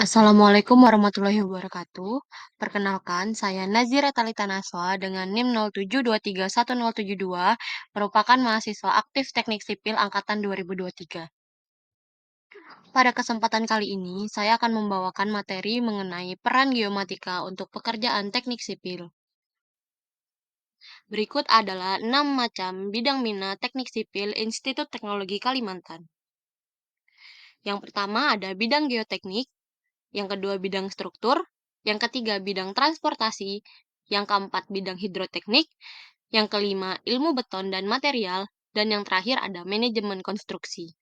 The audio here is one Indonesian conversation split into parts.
Assalamualaikum warahmatullahi wabarakatuh. Perkenalkan, saya Nazira Talita Naswa dengan NIM 07231072, merupakan mahasiswa aktif Teknik Sipil Angkatan 2023. Pada kesempatan kali ini, saya akan membawakan materi mengenai peran geomatika untuk pekerjaan teknik sipil. Berikut adalah 6 macam bidang minat teknik sipil Institut Teknologi Kalimantan. Yang pertama ada bidang geoteknik, yang kedua bidang struktur, yang ketiga bidang transportasi, yang keempat bidang hidroteknik, yang kelima ilmu beton dan material, dan yang terakhir ada manajemen konstruksi.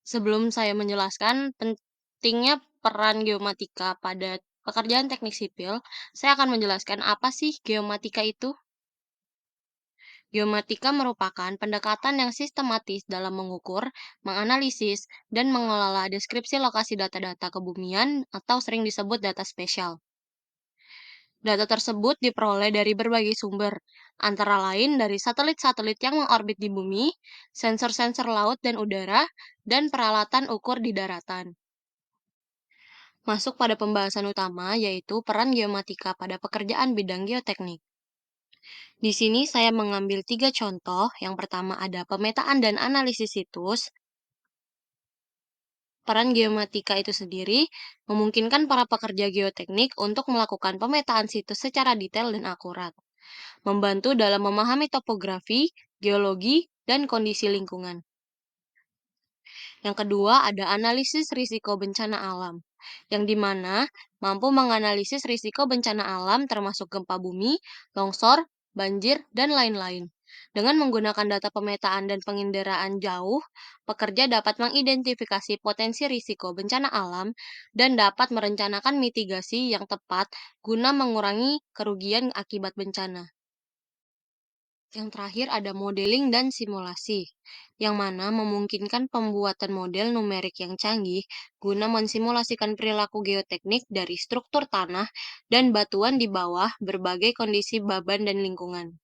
Sebelum saya menjelaskan pentingnya peran geomatika pada pekerjaan teknik sipil, saya akan menjelaskan apa sih geomatika itu. Geomatika merupakan pendekatan yang sistematis dalam mengukur, menganalisis, dan mengelola deskripsi lokasi data-data kebumian atau sering disebut data spesial. Data tersebut diperoleh dari berbagai sumber, antara lain dari satelit-satelit yang mengorbit di bumi, sensor-sensor laut dan udara, dan peralatan ukur di daratan. Masuk pada pembahasan utama, yaitu peran geomatika pada pekerjaan bidang geoteknik. Di sini saya mengambil 3 contoh. Yang pertama ada pemetaan dan analisis situs. Peran geomatika itu sendiri memungkinkan para pekerja geoteknik untuk melakukan pemetaan situs secara detail dan akurat, membantu dalam memahami topografi, geologi, dan kondisi lingkungan. Yang kedua ada analisis risiko bencana alam, yang dimana mampu menganalisis risiko bencana alam termasuk gempa bumi, longsor, banjir, dan lain-lain. Dengan menggunakan data pemetaan dan penginderaan jauh, pekerja dapat mengidentifikasi potensi risiko bencana alam dan dapat merencanakan mitigasi yang tepat guna mengurangi kerugian akibat bencana. Yang terakhir ada modeling dan simulasi, yang mana memungkinkan pembuatan model numerik yang canggih guna mensimulasikan perilaku geoteknik dari struktur tanah dan batuan di bawah berbagai kondisi beban dan lingkungan.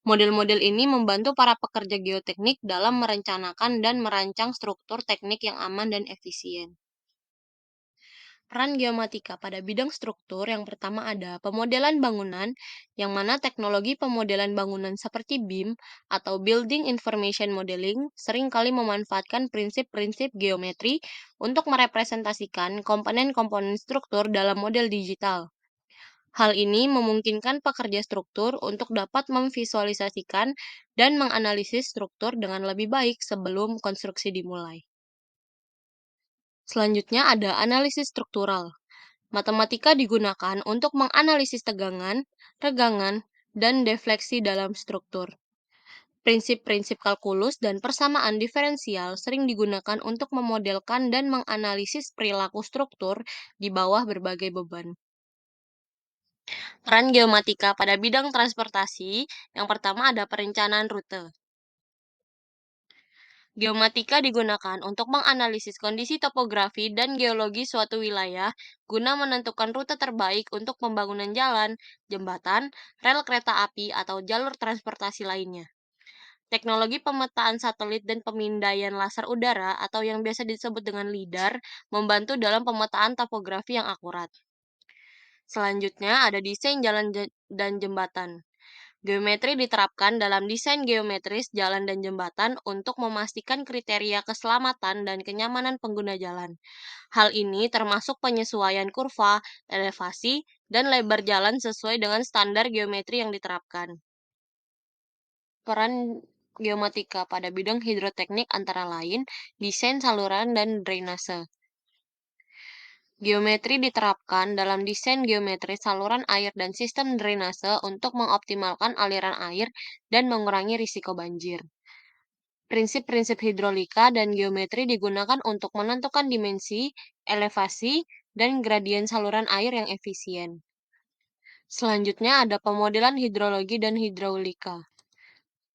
Model-model ini membantu para pekerja geoteknik dalam merencanakan dan merancang struktur teknik yang aman dan efisien. Peran geomatika pada bidang struktur yang pertama ada pemodelan bangunan, yang mana teknologi pemodelan bangunan seperti BIM atau Building Information Modeling seringkali memanfaatkan prinsip-prinsip geometri untuk merepresentasikan komponen-komponen struktur dalam model digital. Hal ini memungkinkan pekerja struktur untuk dapat memvisualisasikan dan menganalisis struktur dengan lebih baik sebelum konstruksi dimulai. Selanjutnya ada analisis struktural. Matematika digunakan untuk menganalisis tegangan, regangan, dan defleksi dalam struktur. Prinsip-prinsip kalkulus dan persamaan diferensial sering digunakan untuk memodelkan dan menganalisis perilaku struktur di bawah berbagai beban. Peran geomatika pada bidang transportasi, yang pertama ada perencanaan rute. Geomatika digunakan untuk menganalisis kondisi topografi dan geologi suatu wilayah guna menentukan rute terbaik untuk pembangunan jalan, jembatan, rel kereta api, atau jalur transportasi lainnya. Teknologi pemetaan satelit dan pemindaian laser udara atau yang biasa disebut dengan LIDAR membantu dalam pemetaan topografi yang akurat. Selanjutnya ada desain jalan dan jembatan. Geometri diterapkan dalam desain geometris jalan dan jembatan untuk memastikan kriteria keselamatan dan kenyamanan pengguna jalan. Hal ini termasuk penyesuaian kurva, elevasi, dan lebar jalan sesuai dengan standar geometri yang diterapkan. Peran geomatika pada bidang hidroteknik antara lain desain saluran dan drainase. Geometri diterapkan dalam desain geometri saluran air dan sistem drainase untuk mengoptimalkan aliran air dan mengurangi risiko banjir. Prinsip-prinsip hidrolika dan geometri digunakan untuk menentukan dimensi, elevasi, dan gradien saluran air yang efisien. Selanjutnya ada pemodelan hidrologi dan hidraulika.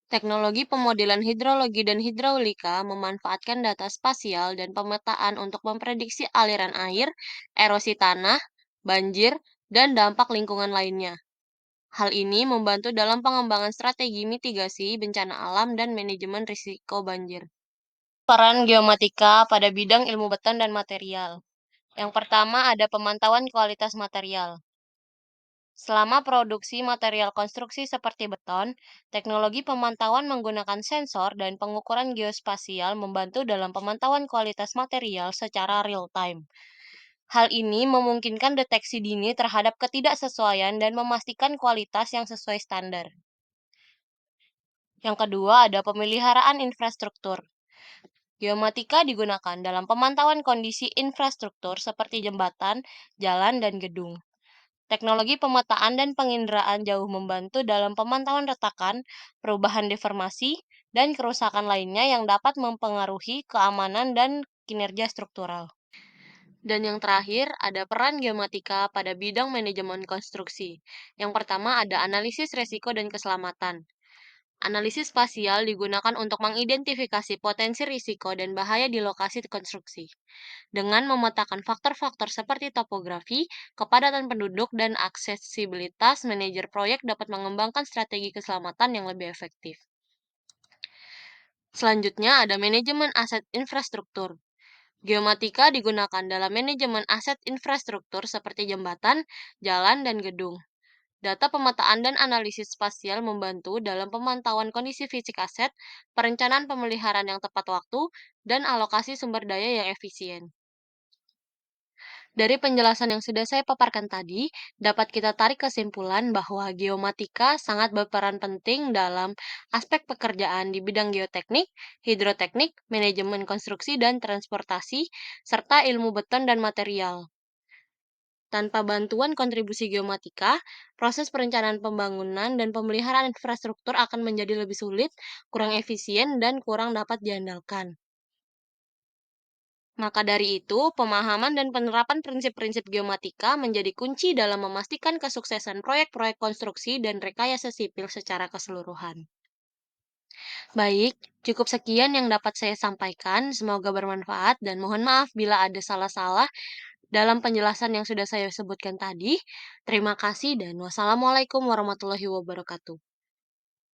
Teknologi pemodelan hidrologi dan hidraulika memanfaatkan data spasial dan pemetaan untuk memprediksi aliran air, erosi tanah, banjir, dan dampak lingkungan lainnya. Hal ini membantu dalam pengembangan strategi mitigasi bencana alam dan manajemen risiko banjir. Peran geomatika pada bidang ilmu beton dan material. Yang pertama ada pemantauan kualitas material. Selama produksi material konstruksi seperti beton, teknologi pemantauan menggunakan sensor dan pengukuran geospasial membantu dalam pemantauan kualitas material secara real time. Hal ini memungkinkan deteksi dini terhadap ketidaksesuaian dan memastikan kualitas yang sesuai standar. Yang kedua, ada pemeliharaan infrastruktur. Geomatika digunakan dalam pemantauan kondisi infrastruktur seperti jembatan, jalan, dan gedung. Teknologi pemetaan dan penginderaan jauh membantu dalam pemantauan retakan, perubahan deformasi, dan kerusakan lainnya yang dapat mempengaruhi keamanan dan kinerja struktural. Dan yang terakhir, ada peran geomatika pada bidang manajemen konstruksi. Yang pertama ada analisis resiko dan keselamatan. Analisis spasial digunakan untuk mengidentifikasi potensi risiko dan bahaya di lokasi konstruksi. Dengan memetakan faktor-faktor seperti topografi, kepadatan penduduk, dan aksesibilitas, manajer proyek dapat mengembangkan strategi keselamatan yang lebih efektif. Selanjutnya ada manajemen aset infrastruktur. Geomatika digunakan dalam manajemen aset infrastruktur seperti jembatan, jalan, dan gedung. Data pemetaan dan analisis spasial membantu dalam pemantauan kondisi fisik aset, perencanaan pemeliharaan yang tepat waktu, dan alokasi sumber daya yang efisien. Dari penjelasan yang sudah saya paparkan tadi, dapat kita tarik kesimpulan bahwa geomatika sangat berperan penting dalam aspek pekerjaan di bidang geoteknik, hidroteknik, manajemen konstruksi dan transportasi, serta ilmu beton dan material. Tanpa bantuan kontribusi geomatika, proses perencanaan pembangunan dan pemeliharaan infrastruktur akan menjadi lebih sulit, kurang efisien, dan kurang dapat diandalkan. Maka dari itu, pemahaman dan penerapan prinsip-prinsip geomatika menjadi kunci dalam memastikan kesuksesan proyek-proyek konstruksi dan rekayasa sipil secara keseluruhan. Baik, cukup sekian yang dapat saya sampaikan. Semoga bermanfaat dan mohon maaf bila ada salah-salah dalam penjelasan yang sudah saya sebutkan tadi. Terima kasih dan wassalamualaikum warahmatullahi wabarakatuh.